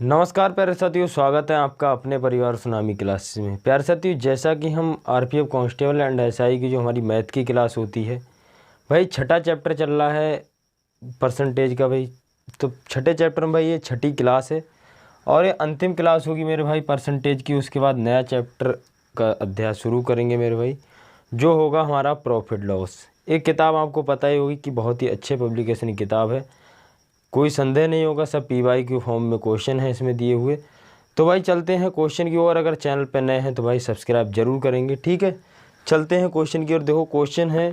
नमस्कार प्यारे साथियों, स्वागत है आपका अपने परिवार सुनामी क्लासेस में। प्यारे साथियों, जैसा कि हम आरपीएफ कांस्टेबल एंड एसआई की जो हमारी मैथ की क्लास होती है भाई, छठा चैप्टर चल रहा है परसेंटेज का भाई। तो छठे चैप्टर में भाई ये छठी क्लास है और ये अंतिम क्लास होगी मेरे भाई परसेंटेज की। उसके बाद नया चैप्टर का अध्याय शुरू करेंगे मेरे भाई, जो होगा हमारा प्रॉफिट लॉस। एक किताब आपको पता ही होगी कि बहुत ही अच्छे पब्लिकेशन की किताब है, कोई संदेह नहीं होगा। सब पीवाई क्यू फॉर्म में क्वेश्चन है इसमें दिए हुए। तो भाई चलते हैं क्वेश्चन की ओर। अगर चैनल पर नए हैं तो भाई सब्सक्राइब जरूर करेंगे, ठीक है। चलते हैं क्वेश्चन की ओर। देखो क्वेश्चन है,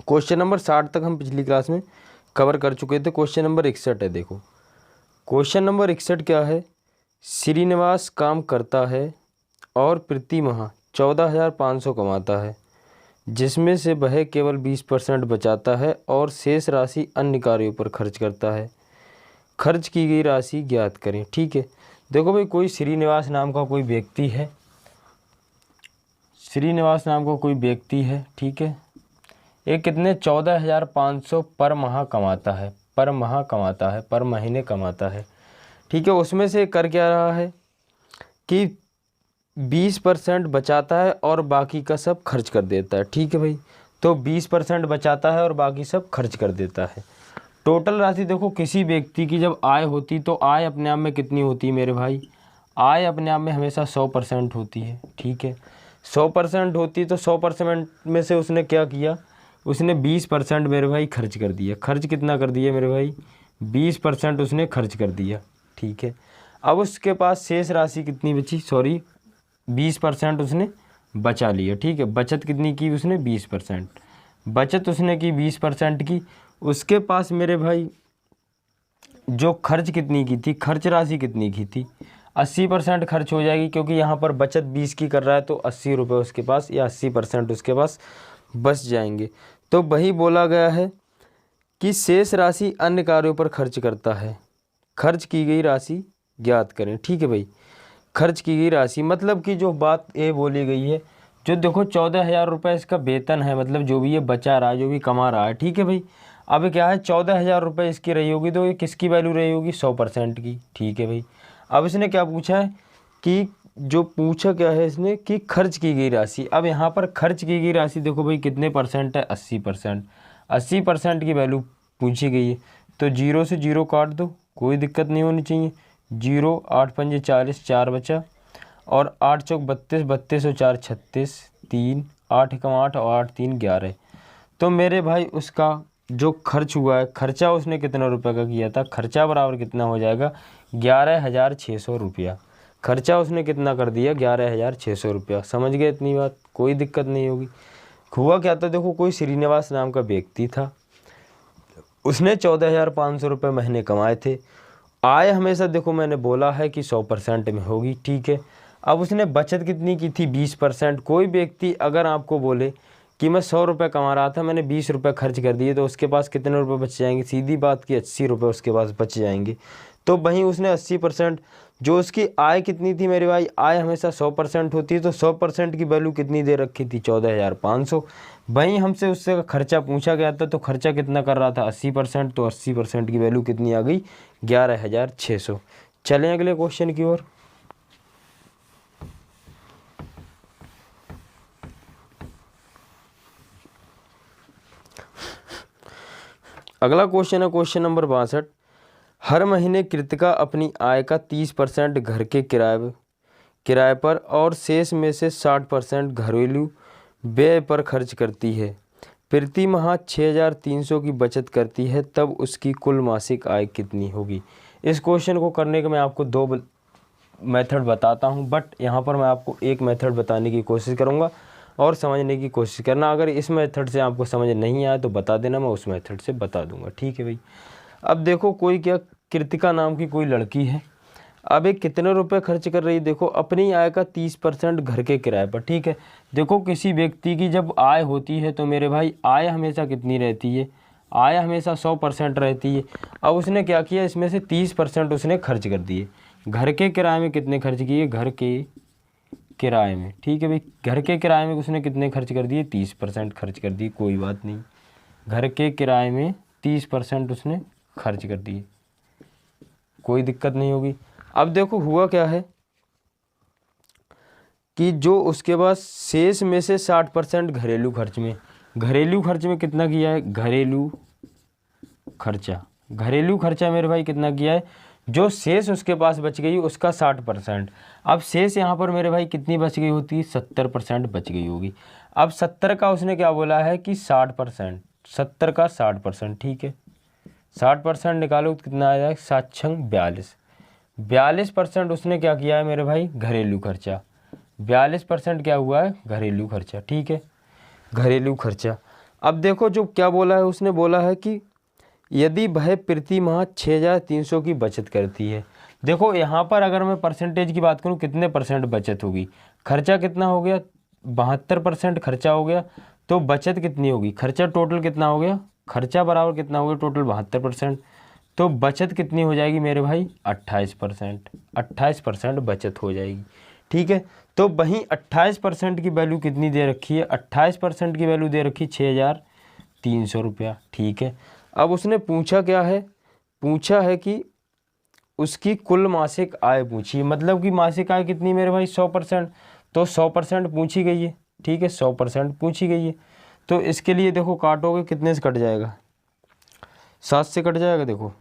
क्वेश्चन नंबर 60 तक हम पिछली क्लास में कवर कर चुके थे। क्वेश्चन नंबर 61 है। देखो क्वेश्चन नंबर 61 क्या है। श्रीनिवास काम करता है और प्रति माह 14,500 कमाता है, जिसमें से वह केवल 20% बचाता है और शेष राशि अन्य कार्यों पर खर्च करता है। खर्च की गई राशि ज्ञात करें, ठीक है। देखो भाई, कोई श्रीनिवास नाम का कोई व्यक्ति है, श्रीनिवास नाम का कोई व्यक्ति है, ठीक है। ये कितने 14,500 पर माह कमाता है, पर माह कमाता है, पर महीने कमाता है, ठीक है। उसमें से कर क्या रहा है कि 20% बचाता है और बाकी का सब खर्च कर देता है, ठीक है भाई। तो 20% बचाता है और बाकी सब खर्च कर देता है। टोटल राशि देखो, किसी व्यक्ति की जब आय होती तो आय अपने आप में कितनी होती है मेरे भाई। आय अपने आप में हमेशा 100% होती है, ठीक है। 100% होती तो 100% में से उसने क्या किया, उसने 20% मेरे भाई खर्च कर दिया। खर्च कितना कर दिया मेरे भाई, 20% उसने खर्च कर दिया, ठीक है। अब उसके पास शेष राशि कितनी बची, 20% उसने बचा लिया, ठीक है। बचत कितनी की उसने, 20%। बचत उसने की 20% की। उसके पास मेरे भाई जो खर्च कितनी की थी, खर्च राशि कितनी की थी, 80% खर्च हो जाएगी, क्योंकि यहाँ पर बचत 20 की कर रहा है तो 80 रुपये उसके पास या 80% उसके पास बच जाएंगे। तो वही बोला गया है कि शेष राशि अन्य कार्यों पर खर्च करता है। खर्च की गई राशि ज्ञात करें, ठीक है भाई। खर्च की गई राशि मतलब कि जो बात ये बोली गई है, जो देखो 14,000 रुपये इसका वेतन है, मतलब जो भी ये बचा रहा है, जो भी कमा रहा है, ठीक है भाई। अब क्या है, 14,000 रुपये इसकी रही होगी, तो ये किसकी वैल्यू रही होगी, 100% की, ठीक है भाई। अब इसने क्या पूछा है कि जो पूछा क्या है इसने कि खर्च की गई राशि। अब यहाँ पर खर्च की गई राशि देखो भाई कितने परसेंट है, 80%। 80% की वैल्यू पूछी गई है, तो 0 से 0 काट दो, कोई दिक्कत नहीं होनी चाहिए। 0, 8 पंजे 40, 4 बचा, और 8 चौक 32, 32 और 4 36, 3, 8 एकम 8 और 8 3 11। तो मेरे भाई उसका जो खर्च हुआ है, खर्चा उसने कितना रुपए का किया था, खर्चा बराबर कितना हो जाएगा, 11,600 रुपया। खर्चा उसने कितना कर दिया, 11,600 रुपया। समझ गए इतनी बात, कोई दिक्कत नहीं होगी। हुआ क्या था, देखो कोई श्रीनिवास नाम का व्यक्ति था, उसने 14,500 रुपये महीने कमाए थे। आय हमेशा देखो मैंने बोला है कि 100% में होगी, ठीक है। अब उसने बचत कितनी की थी, 20%। कोई व्यक्ति अगर आपको बोले कि मैं 100 रुपये कमा रहा था, मैंने 20 रुपये खर्च कर दिए, तो उसके पास कितने रुपये बच जाएंगे, सीधी बात की 80 रुपये उसके पास बच जाएंगे। तो वहीं उसने 80%, जो उसकी आय कितनी थी मेरे भाई, आय हमेशा 100% होती है, तो 100% की वैल्यू कितनी दे रखी थी, 14,500। वहीं हमसे उससे खर्चा पूछा गया था, तो खर्चा कितना कर रहा था, 80%। तो 80% की वैल्यू कितनी आ गई, 11,600। चलें अगले क्वेश्चन की ओर। अगला क्वेश्चन है क्वेश्चन नंबर 62। हर महीने कृतिका अपनी आय का 30% घर के किराए पर और शेष में से 60% घरेलू व्यय पर खर्च करती है। प्रति माह 6,300 की बचत करती है, तब उसकी कुल मासिक आय कितनी होगी। इस क्वेश्चन को करने के मैं आपको दो मेथड बताता हूं, बट यहाँ पर मैं आपको एक मेथड बताने की कोशिश करूँगा और समझने की कोशिश करना। अगर इस मेथड से आपको समझ नहीं आया तो बता देना, मैं उस मेथड से बता दूंगा, ठीक है भाई। अब देखो कोई क्या, कृतिका नाम की कोई लड़की है। अब ये कितने रुपए खर्च कर रही है, देखो अपनी आय का 30% घर के किराए पर, ठीक है। देखो किसी व्यक्ति की जब आय होती है तो मेरे भाई आय हमेशा कितनी रहती है, आय हमेशा 100% रहती है। अब उसने क्या किया, इसमें से 30% उसने खर्च कर दिए। घर के किराए में कितने खर्च किए, घर के किराए में, ठीक है भाई। घर के किराए में उसने कितने खर्च कर दिए, 30% खर्च कर दिए, कोई बात नहीं। घर के किराए में 30% उसने खर्च कर दिए, कोई दिक्कत नहीं होगी। अब देखो हुआ क्या है कि जो उसके बाद शेष में से 60% घरेलू खर्च में, घरेलू खर्च में कितना किया है, घरेलू खर्चा मेरे भाई कितना किया है, जो शेष उसके पास बच गई उसका 60%। अब शेष यहाँ पर मेरे भाई कितनी बच गई होती है, 70% बच गई होगी। अब 70 का उसने क्या बोला है कि 60%, 70 का 60%, ठीक है। 60% निकालो तो कितना आ जाएगा, 7 छंग 42, 42% उसने क्या किया है मेरे भाई, घरेलू खर्चा। 42% क्या हुआ है, घरेलू खर्चा, ठीक है, घरेलू खर्चा। अब देखो जो क्या बोला है, उसने बोला है कि यदि वह प्रति माह 6300 की बचत करती है। देखो यहाँ पर अगर मैं परसेंटेज की बात करूँ, कितने परसेंट बचत होगी, खर्चा कितना हो गया, 72% खर्चा हो गया, तो बचत कितनी होगी, खर्चा टोटल कितना हो गया, खर्चा बराबर कितना हो गया, टोटल 72%, तो बचत कितनी हो जाएगी मेरे भाई, 28%, 28% बचत हो जाएगी, ठीक है। तो वहीं 28% की वैल्यू कितनी दे रखी है, 28% की वैल्यू दे रखी 6300 रुपया, ठीक है। अब उसने पूछा क्या है, पूछा है कि उसकी कुल मासिक आय पूछी, मतलब कि मासिक आय कितनी मेरे भाई, 100%, तो 100% पूछी गई है, ठीक है, 100% पूछी गई है। तो इसके लिए देखो काटोगे कितने से कट जाएगा, 7 से कट जाएगा, देखो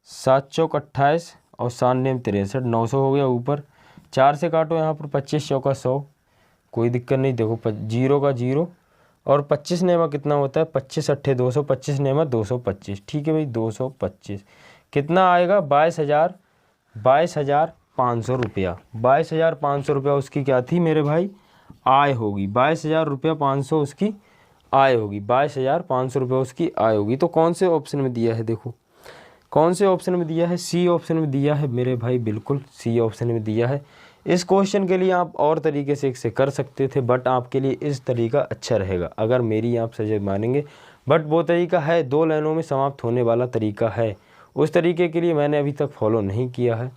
7 चौक 28 और 7 नेम 63, 900 हो गया ऊपर, 4 से काटो यहाँ पर, 25 चौका 100, कोई दिक्कत नहीं, देखो 0 का 0 और 25 नेमा कितना होता है, 25 अट्ठे 200, 25 नेमा 225, ठीक है भाई 225, कितना आएगा, 22,500 रुपया, 22,500 रुपया उसकी क्या थी मेरे भाई, आय होगी, 22,000 रुपया 500 उसकी आय होगी, 22,500 रुपया उसकी आय होगी। तो कौन से ऑप्शन में दिया है, देखो कौन से ऑप्शन में दिया है, सी ऑप्शन में दिया है मेरे भाई, बिल्कुल सी ऑप्शन में दिया है। इस क्वेश्चन के लिए आप और तरीके से इसे कर सकते थे, बट आपके लिए इस तरीका अच्छा रहेगा अगर मेरी आप सजेस्ट मानेंगे, बट वो तरीका है 2 लाइनों में समाप्त होने वाला तरीका है, उस तरीके के लिए मैंने अभी तक फॉलो नहीं किया है,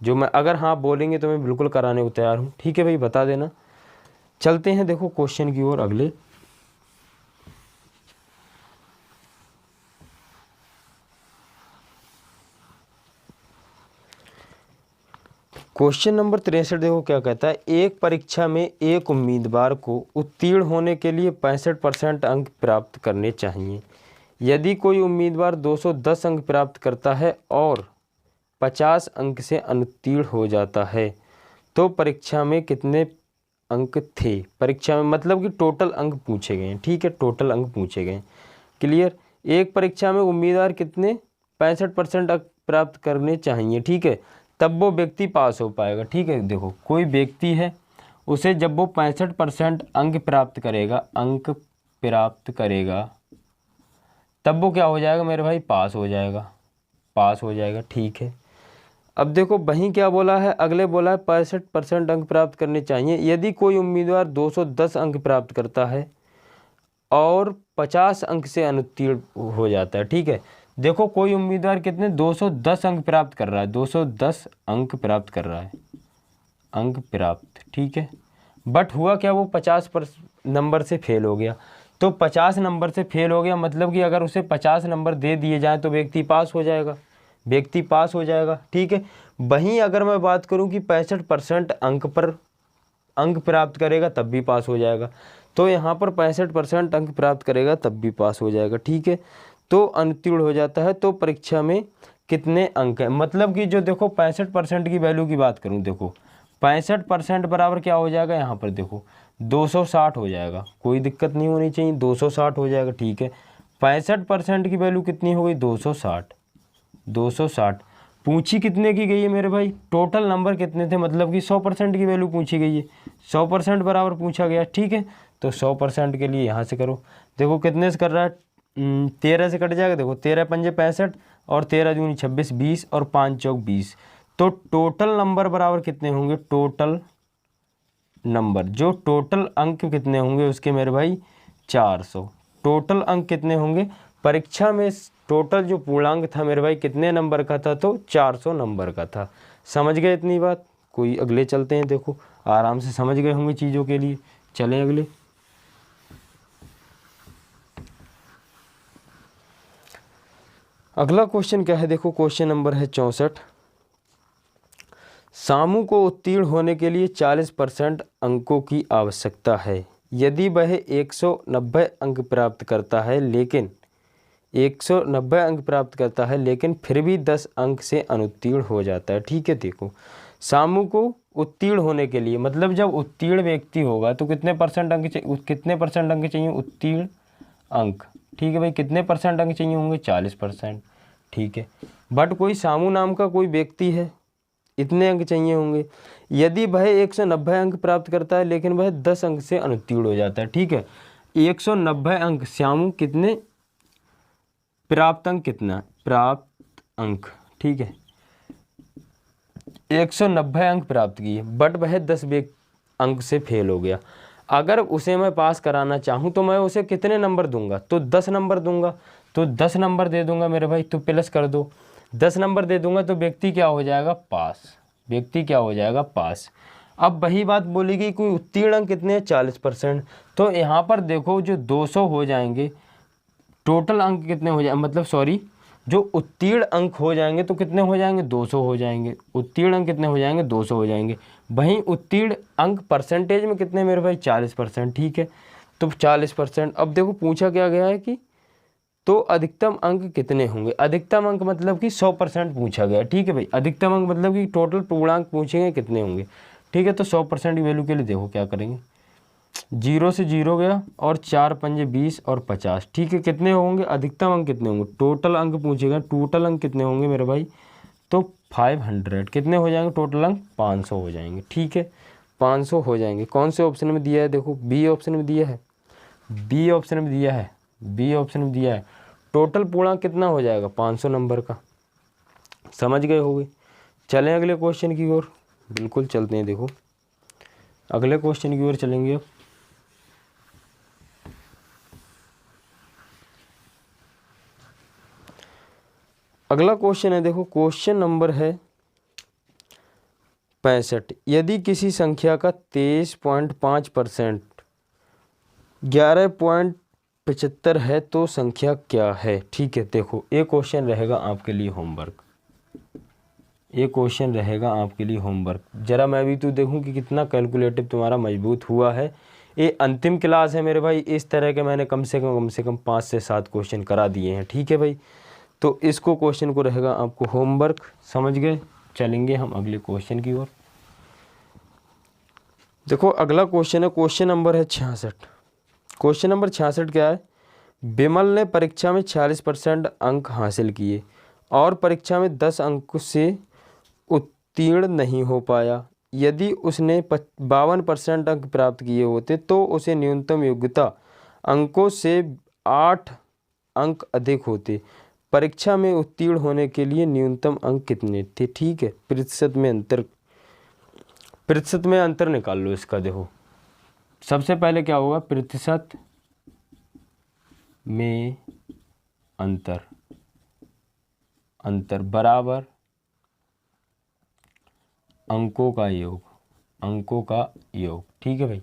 जो मैं अगर हाँ बोलेंगे तो मैं बिल्कुल कराने को तैयार हूँ, ठीक है भाई, बता देना। चलते हैं देखो क्वेश्चन की ओर अगले। क्वेश्चन नंबर 63 देखो क्या कहता है, एक परीक्षा में एक उम्मीदवार को उत्तीर्ण होने के लिए 65% अंक प्राप्त करने चाहिए। यदि कोई उम्मीदवार 210 अंक प्राप्त करता है और 50 अंक से अनुत्तीर्ण हो जाता है तो परीक्षा में कितने अंक थे, परीक्षा में मतलब कि टोटल अंक पूछे गए हैं, ठीक है, टोटल अंक पूछे गए, क्लियर। एक परीक्षा में उम्मीदवार कितने 65% अंक प्राप्त करने चाहिए, ठीक है, तब वो व्यक्ति पास हो पाएगा, ठीक है। देखो कोई व्यक्ति है, उसे जब वो 65% अंक प्राप्त करेगा तब वो क्या हो जाएगा मेरे भाई, पास हो जाएगा, ठीक है। अब देखो वहीं क्या बोला है, अगले बोला है 65% अंक प्राप्त करने चाहिए यदि कोई उम्मीदवार 210 अंक प्राप्त करता है और 50 अंक से अनुत्तीर्ण हो जाता है, ठीक है। देखो कोई उम्मीदवार कितने 210 अंक प्राप्त कर रहा है, 210 अंक प्राप्त कर रहा है, अंक प्राप्त, ठीक है, बट हुआ क्या, वो 50 नंबर से फेल हो गया। तो 50 नंबर से फेल हो गया मतलब कि अगर उसे 50 नंबर दे दिए जाए तो व्यक्ति पास हो जाएगा, ठीक है। वहीं अगर मैं बात करूं कि 65% अंक प्राप्त करेगा तब भी पास हो जाएगा, तो यहाँ पर 65% अंक प्राप्त करेगा तब भी पास हो जाएगा, ठीक है। तो अनुत्तीर्ण हो जाता है, तो परीक्षा में कितने अंक है, मतलब कि जो देखो 65% की वैल्यू की बात करूँ, देखो 65% बराबर क्या हो जाएगा, यहाँ पर देखो 260 हो जाएगा, कोई दिक्कत नहीं होनी चाहिए, 260 हो जाएगा, ठीक है। 65% की वैल्यू कितनी हो गई, 260 पूछी कितने की गई है मेरे भाई, टोटल नंबर कितने थे, मतलब कि 100% की वैल्यू पूछी गई है, 100% बराबर पूछा गया, ठीक है। तो 100% के लिए यहाँ से करो, देखो कितने से कर रहा है, 13 से कट जाएगा, देखो 13 पंजे 65 और 13 दूनी 26, 20 और 5 चौक 20, तो टोटल नंबर बराबर कितने होंगे, टोटल नंबर जो टोटल अंक कितने होंगे उसके मेरे भाई 400, टोटल अंक कितने होंगे परीक्षा में, टोटल जो पूर्णांक था मेरे भाई कितने नंबर का था, तो 400 नंबर का था। समझ गए इतनी बात, कोई अगले चलते हैं, देखो आराम से समझ गए होंगे चीज़ों के लिए, चलें अगले। अगला क्वेश्चन क्या है, देखो क्वेश्चन नंबर है 64। सामू को उत्तीर्ण होने के लिए 40% अंकों की आवश्यकता है। यदि वह 190 अंक प्राप्त करता है लेकिन 190 अंक प्राप्त करता है लेकिन फिर भी 10 अंक से अनुत्तीर्ण हो जाता है। ठीक है, देखो सामू को उत्तीर्ण होने के लिए, मतलब जब उत्तीर्ण व्यक्ति होगा तो कितने परसेंट अंक चाहिए, कितने परसेंट अंक चाहिए उत्तीर्ण अंक। ठीक है भाई, कितने परसेंट अंक चाहिए होंगे, 40%। ठीक है, बट कोई सामू नाम का कोई व्यक्ति है, इतने अंक चाहिए होंगे। यदि वह 190 अंक प्राप्त करता है लेकिन वह 10 अंक से अनुत्तीर्ण हो जाता है। ठीक है, 190 अंक श्यामू कितने, प्राप्त अंक कितना, प्राप्त अंक। ठीक है, 190 अंक प्राप्त किए बट वह 10 अंक से फेल हो गया। अगर उसे मैं पास कराना चाहूँ तो मैं उसे कितने नंबर दूंगा, तो 10 नंबर दूंगा। तो 10 नंबर दे दूंगा मेरे भाई, तो प्लस कर दो, 10 नंबर दे दूंगा तो व्यक्ति क्या हो जाएगा, पास। व्यक्ति क्या हो जाएगा, पास। अब वही बात बोली गई, कोई उत्तीर्ण अंक कितने हैं, 40%। तो यहाँ पर देखो जो 200 हो जाएंगे, टोटल अंक कितने हो जाए, मतलब सॉरी, जो उत्तीर्ण अंक हो जाएंगे तो कितने हो जाएंगे, 200 हो जाएंगे। उत्तीर्ण अंक कितने हो जाएंगे, 200 हो जाएंगे। वहीं उत्तीर्ण अंक परसेंटेज में कितने मेरे भाई, 40%। ठीक है, तो 40%। अब देखो पूछा क्या गया है कि तो अधिकतम अंक कितने होंगे। अधिकतम अंक मतलब कि 100% पूछा गया। ठीक है भाई, अधिकतम अंक मतलब कि टोटल पूर्णांक पूछेंगे कितने होंगे। ठीक है, तो 100% की वैल्यू के लिए देखो क्या करेंगे, 0 से 0 गया और 4 पंजे 20 और 50। ठीक है, कितने होंगे, अधिकतम अंक कितने होंगे, टोटल अंक पूछेगा, टोटल अंक कितने होंगे मेरे भाई, तो 500। कितने हो जाएंगे टोटल अंक, 500 हो जाएंगे। ठीक है, 500 हो जाएंगे। कौन से ऑप्शन में दिया है, देखो बी ऑप्शन में दिया है, बी ऑप्शन में दिया है, बी ऑप्शन में दिया है। टोटल पूर्णांक कितना हो जाएगा, 500 नंबर का। समझ गए होगे। चलें अगले क्वेश्चन की ओर, बिल्कुल चलते हैं। देखो अगले क्वेश्चन की ओर चलेंगे अब। अगला क्वेश्चन है, देखो क्वेश्चन नंबर है 65। यदि किसी संख्या का 23.5% 11.75 है तो संख्या क्या है। ठीक है, देखो ये क्वेश्चन रहेगा आपके लिए होमवर्क, ये क्वेश्चन रहेगा आपके लिए होमवर्क। जरा मैं भी तो देखूं कि कितना कैलकुलेटिव तुम्हारा मजबूत हुआ है। ये अंतिम क्लास है मेरे भाई, इस तरह के मैंने कम से कम 5 से 7 क्वेश्चन करा दिए हैं। ठीक है भाई, तो इसको क्वेश्चन को रहेगा आपको होमवर्क। समझ गए। चलेंगे हम अगले क्वेश्चन की ओर। देखो अगला क्वेश्चन है, क्वेश्चन नंबर है 66। क्वेश्चन नंबर 66 क्या है, विमल ने परीक्षा में 46% अंक हासिल किए और परीक्षा में 10 अंक से उत्तीर्ण नहीं हो पाया। यदि उसने 52% अंक प्राप्त किए होते तो उसे न्यूनतम योग्यता अंकों से 8 अंक अधिक होते। परीक्षा में उत्तीर्ण होने के लिए न्यूनतम अंक कितने थे। ठीक है, प्रतिशत में अंतर निकाल लो इसका। देखो सबसे पहले क्या होगा, प्रतिशत में अंतर बराबर अंकों का योग, अंकों का योग। ठीक है भाई,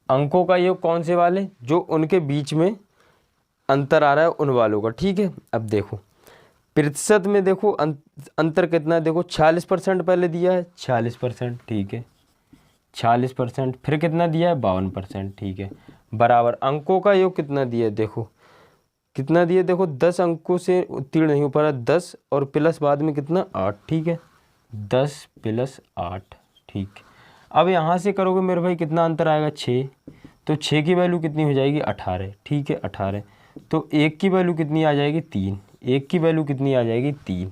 अंकों का योग कौन से वाले, जो उनके बीच में अंतर आ रहा है उन वालों का। ठीक है, अब देखो प्रतिशत में देखो अंतर कितना है, देखो 46% पहले दिया है, 46%। ठीक है, 46%। फिर कितना दिया है, 52%। ठीक है, बराबर अंकों का योग कितना दिया है, देखो कितना दिया, देखो 10 अंकों से उत्तीर्ण नहीं हो पा रहा, 10 और प्लस बाद में कितना, 8। ठीक है, 10 + 8। ठीक, अब यहाँ से करोगे मेरे भाई कितना अंतर आएगा, 6। तो 6 की वैल्यू कितनी हो जाएगी, 18। ठीक है, 18। तो 1 की वैल्यू कितनी आ जाएगी, 3। 1 की वैल्यू कितनी आ जाएगी, 3।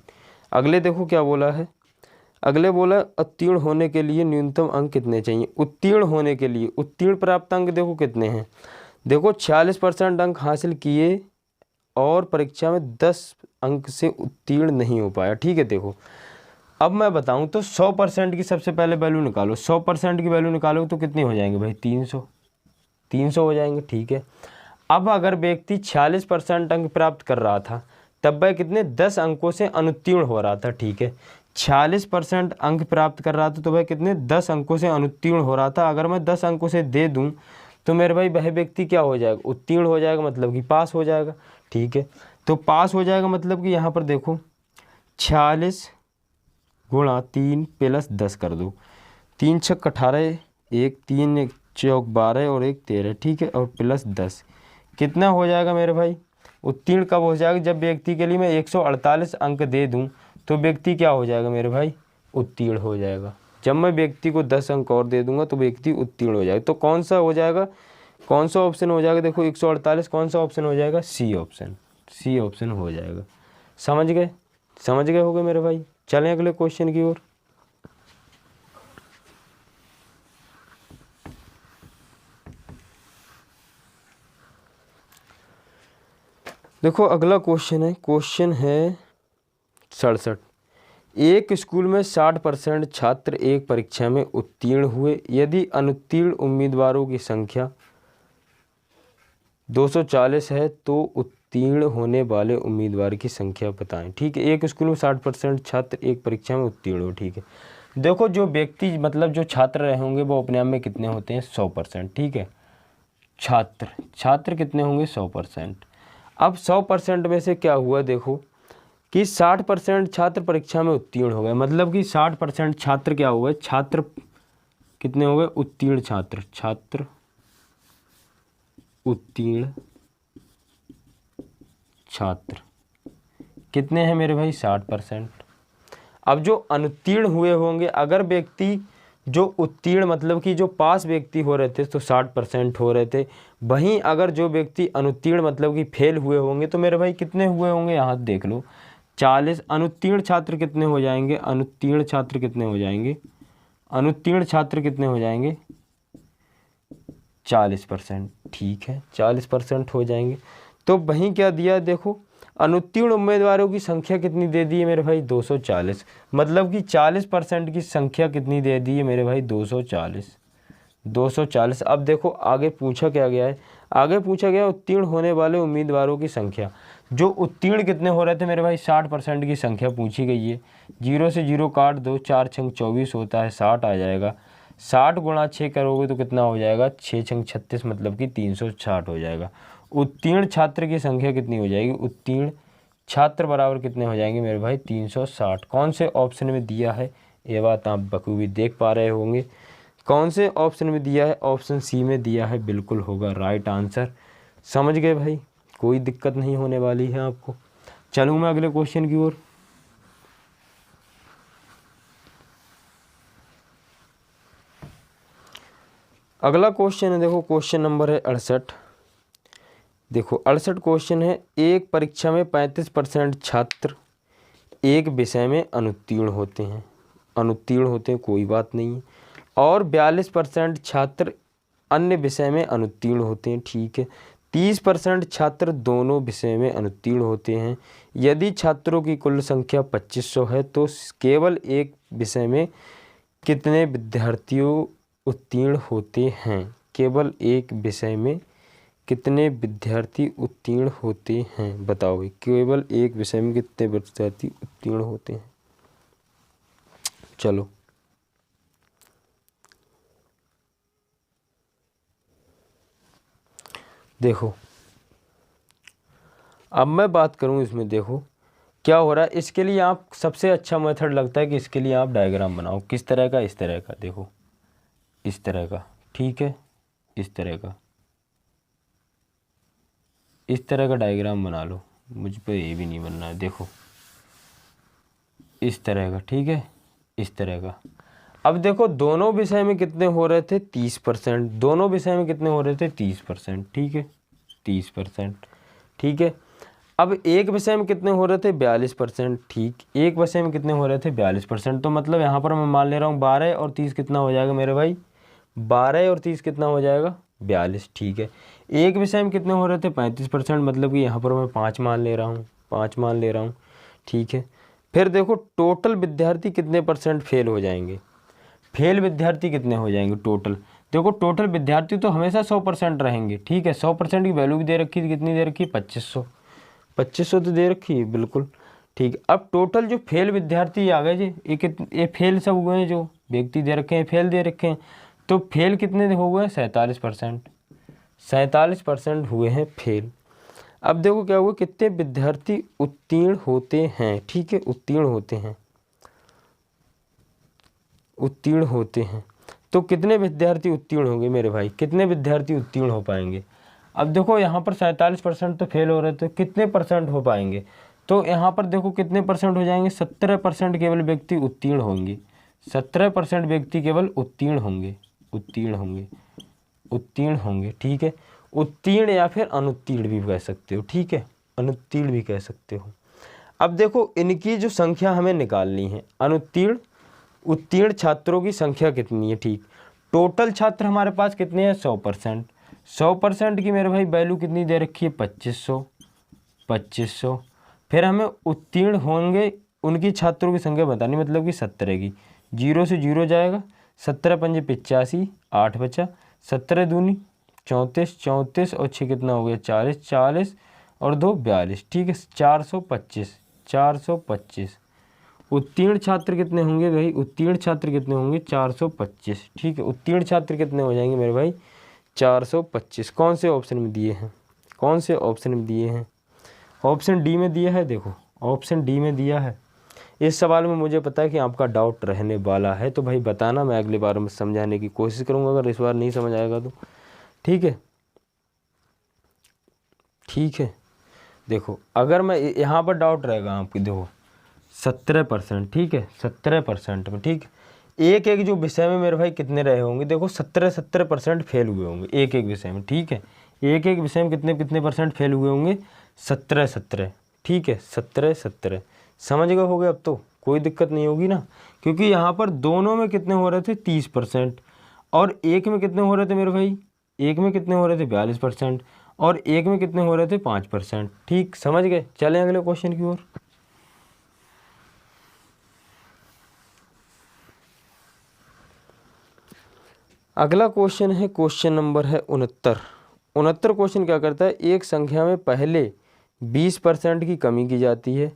अगले देखो क्या बोला है, अगले बोला उत्तीर्ण होने के लिए न्यूनतम अंक कितने चाहिए। उत्तीर्ण होने के लिए उत्तीर्ण प्राप्त अंक देखो कितने हैं, देखो 46% अंक हासिल किए और परीक्षा में 10 अंक से उत्तीर्ण नहीं हो पाया। ठीक है, देखो अब मैं बताऊं तो 100% की सबसे पहले वैल्यू निकालो, 100% की वैल्यू निकालो तो कितनी हो जाएंगे भाई, 300 हो जाएंगे। ठीक है, अब अगर व्यक्ति 46% अंक प्राप्त कर रहा था तब वह कितने 10 अंकों से अनुत्तीर्ण हो रहा था। ठीक है, 46% अंक प्राप्त कर रहा था तो वह कितने 10 अंकों से अनुत्तीर्ण हो रहा था। अगर मैं 10 अंकों से दे दूं तो मेरे भाई वह व्यक्ति क्या हो जाएगा, उत्तीर्ण हो जाएगा, मतलब कि पास हो जाएगा। ठीक है, तो पास हो जाएगा मतलब कि यहाँ पर देखो 46 गुणा 3 प्लस 10 कर दो, 3 छक 18, 1 3 1 चौक 12 और 1 13, ठीक है, और प्लस 10 कितना हो जाएगा मेरे भाई? उत्तीर्ण कब हो जाएगा? जब व्यक्ति के लिए मैं 148 अंक दे दूं तो व्यक्ति क्या हो जाएगा मेरे भाई? उत्तीर्ण हो जाएगा। जब मैं व्यक्ति को 10 अंक और दे दूंगा तो व्यक्ति उत्तीर्ण हो जाएगा। तो कौन सा हो जाएगा, कौन सा ऑप्शन हो जाएगा? देखो 148 कौन सा ऑप्शन हो जाएगा? सी ऑप्शन, सी ऑप्शन हो जाएगा। समझ गए? समझ गए होगे मेरे भाई। चलें अगले क्वेश्चन की ओर। देखो अगला क्वेश्चन है, क्वेश्चन है 67। एक स्कूल में 60% छात्र एक परीक्षा में उत्तीर्ण हुए, यदि अनुत्तीर्ण उम्मीदवारों की संख्या 240 है तो उत्तीर्ण होने वाले उम्मीदवार की संख्या बताएं। ठीक है, एक स्कूल में 60% छात्र एक परीक्षा में उत्तीर्ण हो। ठीक है, देखो जो व्यक्ति मतलब जो छात्र रहे होंगे वो अपने आप में कितने होते हैं? 100%। ठीक है, छात्र कितने होंगे? 100%। अब 100% में से क्या हुआ देखो कि 60% छात्र परीक्षा में उत्तीर्ण हो गए, मतलब कि 60% छात्र क्या हुए? छात्र कितने हो गए? उत्तीर्ण छात्र उत्तीर्ण छात्र कितने हैं मेरे भाई? 60%। अब जो अनुत्तीर्ण हुए होंगे, अगर व्यक्ति जो उत्तीर्ण मतलब कि जो पास व्यक्ति हो रहे थे तो 60% हो रहे थे, वहीं अगर जो व्यक्ति अनुत्तीर्ण मतलब कि फेल हुए होंगे तो मेरे भाई कितने हुए होंगे? यहाँ देख लो 40। अनुत्तीर्ण छात्र कितने हो जाएंगे? अनुत्तीर्ण छात्र कितने हो जाएंगे? अनुत्तीर्ण छात्र कितने हो जाएंगे? 40%। ठीक है, 40% हो जाएंगे। तो वहीं क्या दिया देखो, अनुत्तीर्ण उम्मीदवारों की संख्या कितनी दे दी है मेरे भाई? 240। मतलब कि 40% की संख्या कितनी दे दी है मेरे भाई? 240। 240। अब देखो आगे पूछा क्या गया है? आगे पूछा गया उत्तीर्ण होने वाले उम्मीदवारों की संख्या। जो उत्तीर्ण कितने हो रहे थे मेरे भाई? 60% की संख्या पूछी गई है। 0 से 0 काट दो, 4 छंग 24 होता है, 60 आ जाएगा। 60 गुणा 6 करोगे तो कितना हो जाएगा? 6 छंग 36 मतलब कि 360 हो जाएगा। उत्तीर्ण छात्र की संख्या कितनी हो जाएगी? उत्तीर्ण छात्र बराबर कितने हो जाएंगे मेरे भाई? 360। कौन से ऑप्शन में दिया है ये बात आप बखूबी देख पा रहे होंगे। कौन से ऑप्शन में दिया है? ऑप्शन सी में दिया है, बिल्कुल होगा राइट आंसर। समझ गए भाई, कोई दिक्कत नहीं होने वाली है आपको। चलूँ मैं अगले क्वेश्चन की ओर। अगला क्वेश्चन है, देखो क्वेश्चन नंबर है 68। देखो 68 क्वेश्चन है, एक परीक्षा में 35% छात्र एक विषय में अनुत्तीर्ण होते हैं, कोई बात नहीं है, और 42% छात्र अन्य विषय में अनुत्तीर्ण होते हैं। ठीक है, 30% छात्र दोनों विषय में अनुत्तीर्ण होते हैं। यदि छात्रों की कुल संख्या 2500 है तो केवल एक विषय में कितने विद्यार्थियों उत्तीर्ण होते हैं? केवल एक विषय में कितने विद्यार्थी उत्तीर्ण होते हैं? बताओ भाई, केवल एक विषय में कितने विद्यार्थी उत्तीर्ण होते हैं? चलो देखो, अब मैं बात करूं इसमें, देखो क्या हो रहा है। इसके लिए आप सबसे अच्छा मेथड लगता है कि इसके लिए आप डायग्राम बनाओ। किस तरह का? इस तरह का, देखो इस तरह का। ठीक है, इस तरह का, इस तरह का डायग्राम बना लो। मुझ पे ये भी नहीं बनना है, देखो इस तरह का। ठीक है, इस तरह का। अब देखो दोनों विषय में कितने हो रहे थे? 30%। दोनों विषय में कितने हो रहे थे? 30%। ठीक है, 30%। ठीक है, अब एक विषय में कितने हो रहे थे? 42%। ठीक, एक विषय में कितने हो रहे थे? 42%। तो मतलब यहाँ पर मैं मान ले रहा हूँ 12 और 30 कितना हो जाएगा मेरे भाई? 12 और 30 कितना हो जाएगा? 42। ठीक है, एक विषय में कितने हो रहे थे? 35%। मतलब कि यहाँ पर मैं 5 मान ले रहा हूँ, 5 मान ले रहा हूँ। ठीक है, फिर देखो टोटल विद्यार्थी कितने % फेल हो जाएंगे? फेल विद्यार्थी कितने हो जाएंगे टोटल? देखो टोटल विद्यार्थी तो हमेशा 100% रहेंगे। ठीक है, 100% की वैल्यू भी दे रखी थी, कितनी दे रखी? 2500। 2500 तो दे रखी है, बिल्कुल ठीक। अब टोटल जो फेल विद्यार्थी आ गए जी, ये फेल सब हुए हैं, जो व्यक्ति दे रखे हैं फेल दे रखे हैं, तो फेल कितने हो गए? 47%। 47% हुए हैं फेल। अब देखो क्या हुआ, कितने विद्यार्थी उत्तीर्ण होते हैं, ठीक है, उत्तीर्ण होते हैं, उत्तीर्ण होते हैं। तो कितने विद्यार्थी उत्तीर्ण होंगे मेरे भाई, कितने विद्यार्थी उत्तीर्ण हो पाएंगे। अब देखो यहाँ पर 47% तो फेल हो रहे थे, कितने परसेंट हो पाएंगे, तो यहाँ पर देखो कितने परसेंट हो जाएंगे, 17% केवल व्यक्ति उत्तीर्ण होंगे, 17% व्यक्ति केवल उत्तीर्ण होंगे, उत्तीर्ण होंगे, उत्तीर्ण होंगे, ठीक है। उत्तीर्ण या फिर अनुत्तीर्ण भी कह सकते हो, ठीक है, अनुत्तीर्ण भी कह सकते हो। अब देखो इनकी जो संख्या हमें निकालनी है, अनुत्तीर्ण उत्तीर्ण छात्रों की संख्या कितनी है, ठीक। टोटल छात्र हमारे पास कितने हैं, 100%। 100% की मेरे भाई वैल्यू कितनी दे रखी है, 2500, 2500। फिर हमें उत्तीर्ण होंगे उनकी छात्रों की संख्या बतानी, मतलब कि 17 की, 0 से 0 जाएगा, 17 पंजे 85, 8 बचा, 17 दूनी 34, 34 और 6 कितना हो गया, 40, 40 और 2 42, ठीक है, 425, 425। उत्तीर्ण छात्र कितने होंगे भाई, उत्तीर्ण छात्र कितने होंगे, 425, ठीक है। उत्तीर्ण छात्र कितने हो जाएंगे मेरे भाई, 425। कौन से ऑप्शन में दिए हैं, कौन से ऑप्शन में दिए हैं, ऑप्शन डी में दिया है, देखो ऑप्शन डी में दिया है। इस सवाल में मुझे पता है कि आपका डाउट रहने वाला है, तो भाई बताना, मैं अगली बार में समझाने की कोशिश करूँगा, अगर इस बार नहीं समझ आएगा तो, ठीक है, ठीक है। देखो अगर मैं यहाँ पर डाउट रहेगा आपकी, देखो 17%, ठीक है, 17% में, ठीक। एक एक जो विषय में मेरे भाई कितने रहे होंगे, देखो 17% फेल हुए होंगे एक एक विषय में, ठीक है। एक एक विषय में कितने कितने परसेंट फेल हुए होंगे, 17, ठीक है, 17। समझ गए होगे, अब तो कोई दिक्कत नहीं होगी ना, क्योंकि यहाँ पर दोनों में कितने हो रहे थे, 30%, और एक में कितने हो रहे थे मेरे भाई, एक में कितने हो रहे थे, 42%, और एक में कितने हो रहे थे, 5%, ठीक। समझ गए, चलें अगले क्वेश्चन की ओर। अगला क्वेश्चन है, क्वेश्चन नंबर है 69 क्वेश्चन क्या करता है, एक संख्या में पहले 20% की कमी की जाती है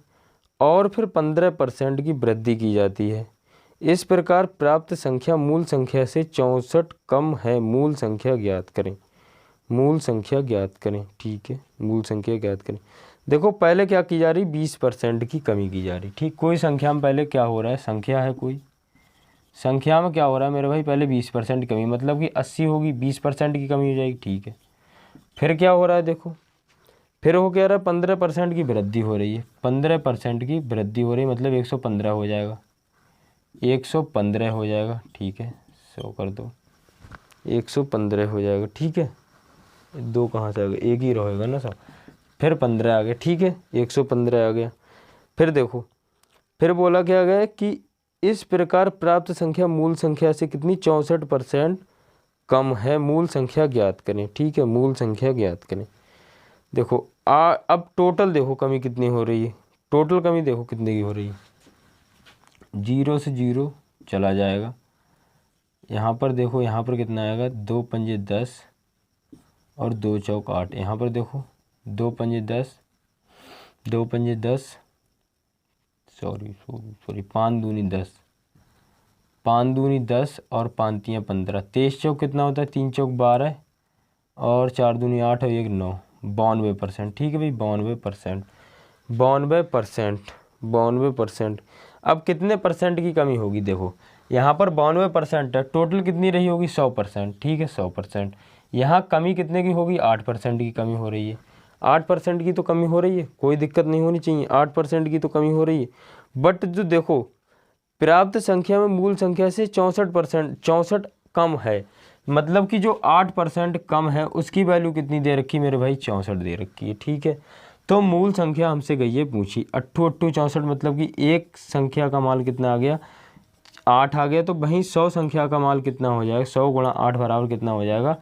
और फिर 15% की वृद्धि की जाती है। इस प्रकार प्राप्त संख्या मूल संख्या से 64 कम है, मूल संख्या ज्ञात करें, मूल संख्या ज्ञात करें, ठीक है, मूल संख्या ज्ञात करें। देखो पहले क्या की जा रही, 20% की कमी की जा रही, ठीक। कोई संख्या में पहले क्या हो रहा है, संख्या है कोई, संख्या में क्या हो रहा है मेरे भाई, पहले 20% की कमी, मतलब कि 80 होगी, 20% की कमी हो जाएगी, ठीक है। फिर क्या हो रहा है, देखो फिर हो क्या रहा है, 15% की वृद्धि हो रही है, 15% की वृद्धि हो रही है, मतलब 115 हो जाएगा, 115 हो जाएगा, ठीक है, 100 कर दो, 115 हो जाएगा, ठीक है। 2 कहाँ से आ गए, एक ही रहेगा ना सब, फिर 15 आ गया, ठीक है, 115 आ गया। फिर देखो फिर बोला क्या गया कि इस प्रकार प्राप्त संख्या मूल संख्या से कितनी, 64% कम है, मूल संख्या ज्ञात करें, ठीक है, मूल संख्या ज्ञात करें। देखो अब टोटल देखो कमी कितनी हो रही है, टोटल कमी देखो कितने की हो रही है, 0 से 0 चला जाएगा, यहाँ पर देखो, यहाँ पर कितना आएगा, 2 पंजे 10 और 2 चौक 8, यहाँ पर देखो 2 पंजे 10, 2 पंजे 10, सॉरी 5 दूनी 10, 5 दूनी 10 और 5 तियाँ 15, 23 चौक कितना होता है, 3 चौक 12 और 4 दूनी 8 और 1 9, 92%, ठीक है भाई, 92%, 92%, 92%। अब कितने परसेंट की कमी होगी, देखो यहाँ पर 92% है, टोटल कितनी रही होगी, 100%, ठीक है, 100%। यहाँ कमी कितने की होगी, 8% की कमी हो रही है, 8% की तो कमी हो रही है, कोई दिक्कत नहीं होनी चाहिए, 8% की तो कमी हो रही है। बट जो देखो प्राप्त संख्या में मूल संख्या से 64% कम है, मतलब कि जो 8% कम है उसकी वैल्यू कितनी दे रखी मेरे भाई, 64 दे रखी है, ठीक है। तो मूल संख्या हमसे गई है पूछी, 8 8 64, मतलब कि एक संख्या का मान कितना आ गया, 8 आ गया। तो वहीं 100 संख्या का मान कितना हो जाएगा, 100 गुणा 8 बराबर कितना हो जाएगा,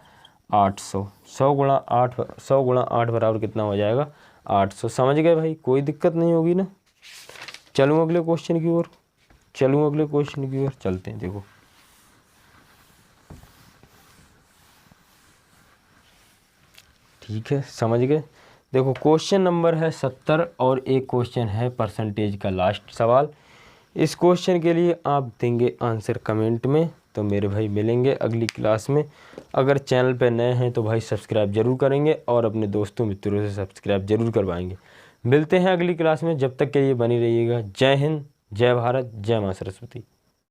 800, 100 गुणा 8, 100 गुणा 8 बराबर कितना हो जाएगा, 800। समझ गए भाई, कोई दिक्कत नहीं होगी ना। चलूँ अगले क्वेश्चन की ओर, चलूँ अगले क्वेश्चन की ओर चलते हैं। देखो ठीक है, समझ गए। देखो क्वेश्चन नंबर है 70 और एक क्वेश्चन है परसेंटेज का लास्ट सवाल। इस क्वेश्चन के लिए आप देंगे आंसर कमेंट में। तो मेरे भाई मिलेंगे अगली क्लास में। अगर चैनल पे नए हैं तो भाई सब्सक्राइब जरूर करेंगे और अपने दोस्तों मित्रों से सब्सक्राइब जरूर करवाएंगे। मिलते हैं अगली क्लास में, जब तक के लिए बनी रहिएगा। जय हिंद, जय भारत, जय माँ सरस्वती।